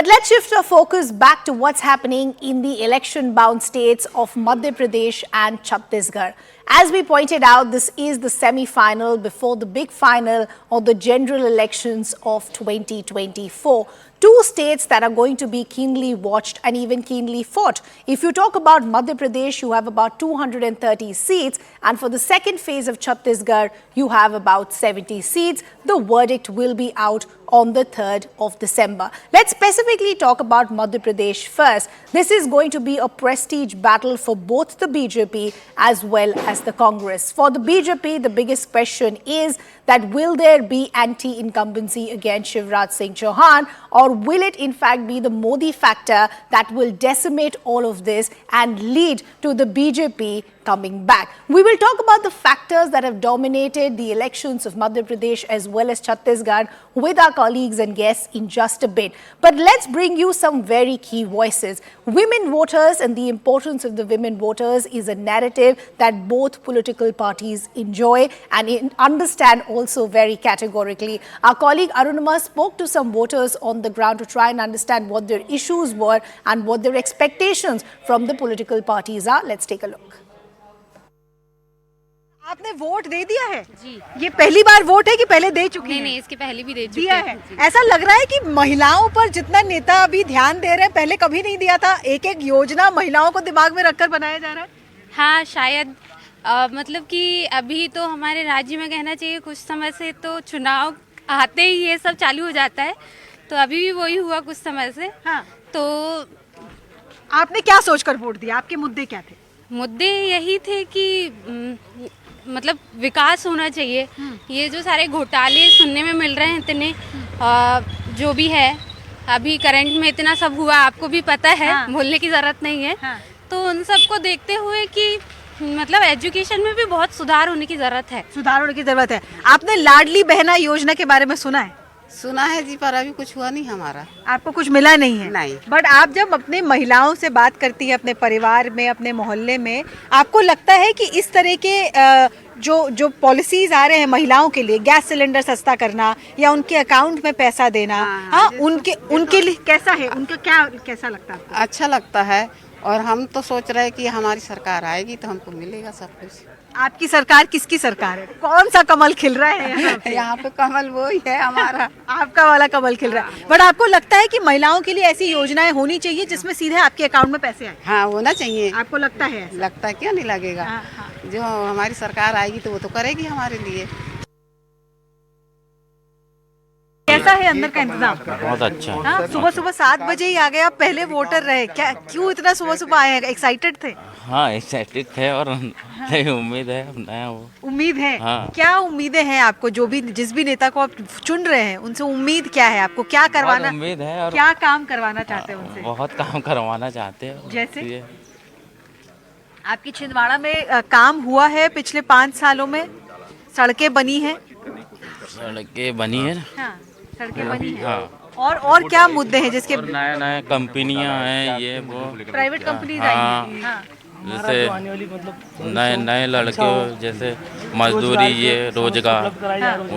But let's shift our focus back to what's happening in the election-bound states of Madhya Pradesh and Chhattisgarh. As we pointed out, this is the semi-final before the big final of the general elections of 2024. Two states that are going to be keenly watched and even keenly fought. If you talk about Madhya Pradesh, you have about 230 seats, and for the second phase of Chhattisgarh, you have about 70 seats. The verdict will be out on the 3rd of December. Let's specifically talk about Madhya Pradesh first. This is going to be a prestige battle for both the BJP as well as the Congress. For the BJP, the biggest question is that will there be anti-incumbency against Shivraj Singh Chauhan, or will it in fact be the Modi factor that will decimate all of this and lead to the BJP coming back? We will talk about the factors that have dominated the elections of Madhya Pradesh as well as Chhattisgarh with our colleagues and guests in just a bit. But let's bring you some very key voices. Women voters and the importance of the women voters is a narrative that both political parties enjoy and understand also very categorically. Our colleague Arunima spoke to some voters on the ground to try and understand what their issues were and what their expectations from the political parties are. Let's take a look. आपने vote दे दिया है जी। ये पहली बार vote है कि पहले दे चुकी नहीं, इसके पहले भी दे चुकी दिया है। ऐसा लग रहा है कि महिलाओं पर जितना नेता अभी ध्यान दे रहे हैं पहले कभी नहीं दिया था। एक एक योजना महिलाओं को दिमाग में रखकर बनाया जा रहा है। हाँ, शायद मतलब कि अभी तो हमारे राज्य में कहना चाहिए कुछ समय से तो चुनाव आते ही ये सब चालू हो जाता है, तो अभी भी वही हुआ कुछ समय से। हाँ। तो आपने क्या सोचकर वोट दिया? आपके मुद्दे क्या थे? मुद्दे यही थे कि मतलब विकास होना चाहिए। ये जो सारे घोटाले सुनने में मिल रहे हैं इतने, जो भी है अभी करंट में इतना सब हुआ, आपको भी पता है। हाँ। बोलने की जरूरत नहीं है। हाँ। तो उन सबको देखते हुए कि मतलब एजुकेशन में भी बहुत सुधार होने की जरूरत है। सुधार होने की जरूरत है। आपने लाडली बहना योजना के बारे में सुना है? सुना है जी, पर अभी कुछ हुआ नहीं हमारा। आपको कुछ मिला नहीं है? नहीं। बट आप जब अपने महिलाओं से बात करती है, अपने परिवार में, अपने मोहल्ले में, आपको लगता है कि इस तरह के जो पॉलिसीज आ रहे हैं महिलाओं के लिए, गैस सिलेंडर सस्ता करना या उनके अकाउंट में पैसा देना, हाँ, उनके लिए कैसा है? उनका क्या कैसा लगता है? अच्छा लगता है, और हम तो सोच रहे हैं कि हमारी सरकार आएगी तो हमको मिलेगा सब कुछ। आपकी सरकार किसकी सरकार है? कौन सा कमल खिल रहा है यहाँ पे कमल वो ही है हमारा। आपका वाला कमल खिल रहा है। बट आपको लगता है कि महिलाओं के लिए ऐसी योजनाएं होनी चाहिए जिसमें सीधे आपके अकाउंट में पैसे आए? हाँ, होना चाहिए। आपको लगता है? लगता है, क्यों नहीं लगेगा। हाँ, हाँ। जो हमारी सरकार आएगी तो वो तो करेगी हमारे लिए। कैसा है अंदर का इंतजाम? बहुत अच्छा। हाँ, सुबह सुबह 7 बजे ही आ गए। आप पहले वोटर रहे, क्या क्यों इतना सुबह सुबह आए हैं? एक्साइटेड थे? हाँ, एक्साइटेड थे और उम्मीद है नया वो। उम्मीद है? हाँ। क्या उम्मीदें हैं आपको? जिस भी नेता को आप चुन रहे हैं उनसे उम्मीद क्या है? आपको क्या करवाना उम्मीद है और क्या काम करवाना चाहते हैं उनसे? बहुत काम करवाना चाहते हैं। जैसे? आपकी छिंदवाड़ा में काम हुआ है पिछले 5 सालों में? सड़कें बनी हैं? सड़कें बनी है। हाँ, सड़कें बनी हैं। हाँ। और क्या मुद्दे हैं जिसके? नए नए कंपनियां हैं, ये वो प्राइवेट कंपनीज आई हैं। हाँ। जैसे नए लड़के जैसे मजदूरी, ये रोजगार,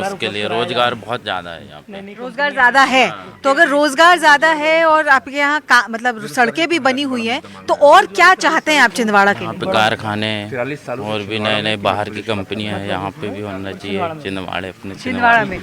उसके लिए रोजगार बहुत ज्यादा है यहाँ पे। रोजगार ज्यादा है, तो अगर रोजगार ज्यादा है और आपके यहाँ मतलब सड़कें भी बनी हुई हैं, तो और क्या चाहते हैं आप छिंदवाड़ा के यहाँ लिए? पे कारखाने और भी नए नए बाहर की कंपनियां हैं, यहाँ पे भी होना चाहिए छिंदवाड़े, अपने छिंदवाड़ा में।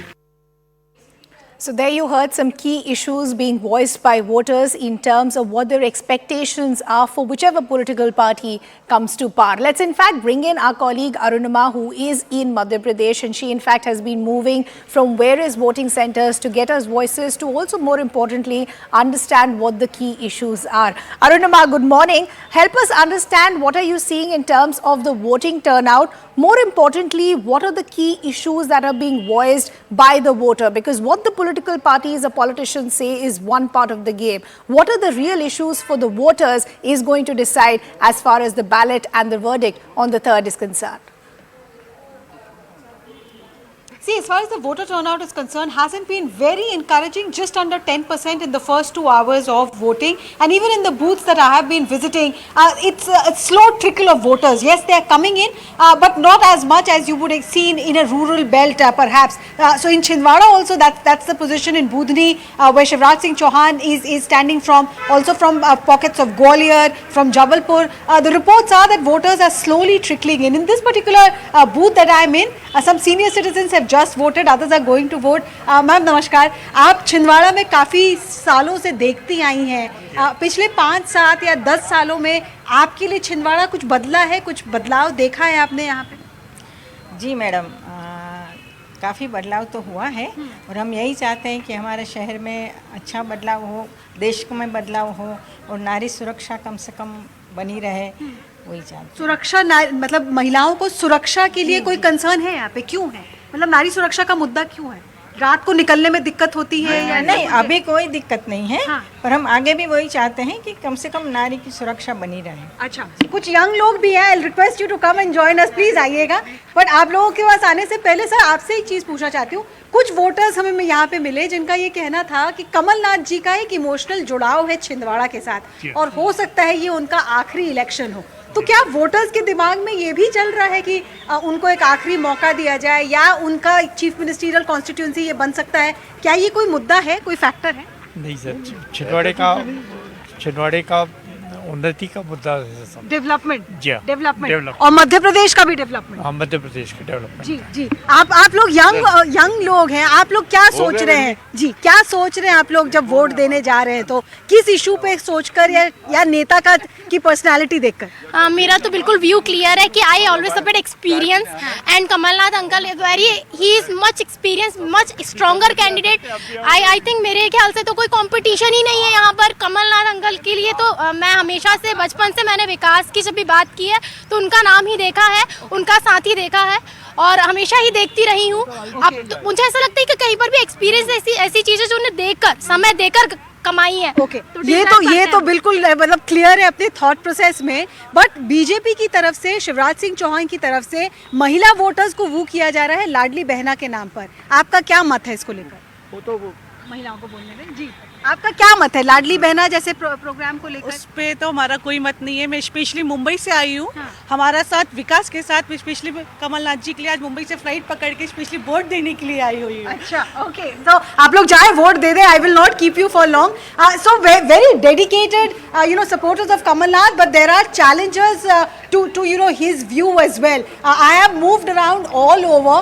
So there you heard some key issues being voiced by voters in terms of what their expectations are for whichever political party comes to power. Let's in fact bring in our colleague Arunima, who is in Madhya Pradesh, and she in fact has been moving from various voting centers to get us voices to also, more importantly, understand what the key issues are. Arunima, good morning. Help us understand what are you seeing in terms of the voting turnout. More importantly, what are the key issues that are being voiced by the voter? Because what the political parties or politicians say is one part of the game. What are the real issues for the voters is going to decide as far as the ballot and the verdict on the 3rd is concerned. See, as far as the voter turnout is concerned, hasn't been very encouraging, just under 10% in the first 2 hours of voting. And even in the booths that I have been visiting, it's a slow trickle of voters. Yes, they are coming in, but not as much as you would have seen in a rural belt, perhaps. So in Chhindwara also, that's the position in Budni, where Shivraj Singh Chauhan is standing from, also from pockets of Gwalior, from Jabalpur. The reports are that voters are slowly trickling in. In this particular booth that I am in, some senior citizens have just voted, others are going to vote. Ma'am नमस्कार, आप छिंदवाड़ा में काफ़ी सालों से देखती आई हैं, पिछले 5, 7 या 10 सालों में आपके लिए छिंदवाड़ा कुछ बदला है, कुछ बदलाव देखा है आपने यहाँ पे? जी मैडम, काफ़ी बदलाव तो हुआ है और हम यही चाहते हैं कि हमारे शहर में अच्छा बदलाव हो, देश में बदलाव हो और नारी सुरक्षा कम से कम बनी रहे, वही चाहते हैं। सुरक्षा मतलब महिलाओं को सुरक्षा के लिए कोई कंसर्न है यहाँ पे, क्यों है? मतलब नारी सुरक्षा का मुद्दा क्यों है? रात को निकलने में दिक्कत होती है या नहीं? अभी कोई दिक्कत नहीं है, हाँ। पर हम आगे भी वही चाहते हैं कि कम से कम नारी की सुरक्षा बनी रहे। अच्छा, कुछ यंग लोग भी हैं, I request you to come and join us, please आइएगा। बट आप लोगों के पास आने से पहले सर आपसे एक चीज़ पूछना चाहती हूँ। कुछ वोटर्स हमें यहाँ पे मिले जिनका ये कहना था कि कमलनाथ जी का एक इमोशनल जुड़ाव है छिंदवाड़ा के साथ और हो सकता है ये उनका आखिरी इलेक्शन हो। तो क्या वोटर्स के दिमाग में ये भी चल रहा है कि उनको एक आखिरी मौका दिया जाए या उनका चीफ मिनिस्ट्रियल कॉन्स्टिट्यूंसी ये बन सकता है? क्या ये कोई मुद्दा है, कोई फैक्टर है? नहीं सर, छिंदवाड़े का उन्नति का मुद्दा है सब। डेवलपमेंट, जी हाँ, डेवलपमेंट और मध्य प्रदेश का भी डेवलपमेंट। हाँ, मध्य प्रदेश का डेवलपमेंट। जी जी, आप लोग यंग लोग हैं, आप लोग क्या सोच रहे हैं जी? क्या सोच रहे हैं आप लोग जब वोट देने जा रहे हैं? तो किस इशू पे सोचकर या नेता की पर्सनालिटी देखकर? मेरा तो बिल्कुल व्यू क्लियर है कि I always support experience and Kamal Nath uncle he is much experience, much stronger candidate. I think मेरे ख्याल से तो कोई कंपटीशन ही नहीं है यहाँ पर कमलनाथ अंकल के लिए। तो मैं हमेशा से, बचपन से मैंने विकास की जब भी बात की है तो उनका नाम ही देखा है, उनका साथ ही देखा है और हमेशा ही देखती रही हूँ। अब तो मुझे ऐसा लगता है कि कहीं पर भी एक्सपीरियंस ऐसी चीजें जो उन्हें देखकर, समय देकर कमाई है। ओके, ये तो बिल्कुल मतलब क्लियर है अपने थॉट प्रोसेस में। बट बीजेपी की तरफ से, शिवराज सिंह चौहान की तरफ से महिला वोटर्स को वो किया जा रहा है लाडली बहना के नाम पर। आपका क्या मत है इसको लेकर? वो तो महिलाओं को बोलने दें जी, आपका क्या मत है लाडली बहना जैसे प्रोग्राम को लेकर? उस पे तो हमारा कोई मत नहीं है। मैं स्पेशली मुंबई से आई हूँ, हमारा साथ विकास के साथ स्पेशली कमलनाथ जी के लिए आज मुंबई से फ्लाइट पकड़ के स्पेशली वोट देने के लिए आई हुई हूँ। अच्छा, ओके, तो आप लोग जाए वोट दे दें। I will not keep you for long. So very dedicated supporters of Kamal Nath, but there are challenges to his view as well. I have moved around all over.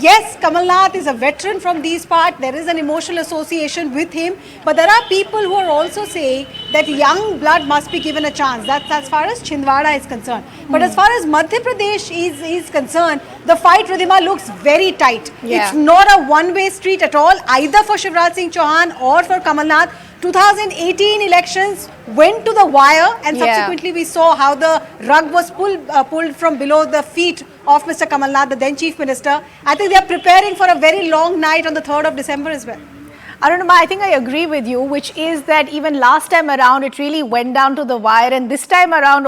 Yes, Kamalnath is a veteran from these parts. There is an emotional association with him, but there are people who are also saying that young blood must be given a chance. That's as far as Chhindwara is concerned. But as far as Madhya Pradesh is concerned, the fight, Ridhima, looks very tight. Yeah. It's not a one-way street at all, either for Shivraj Singh Chauhan or for Kamalnath. 2018 elections went to the wire, and subsequently we saw how the rug was pulled from below the feet of Mr. Kamalnath, the then Chief Minister. I think they are preparing for a very long night on the 3rd of December as well. Arunabha, I think I agree with you, which is that even last time around it really went down to the wire, and this time around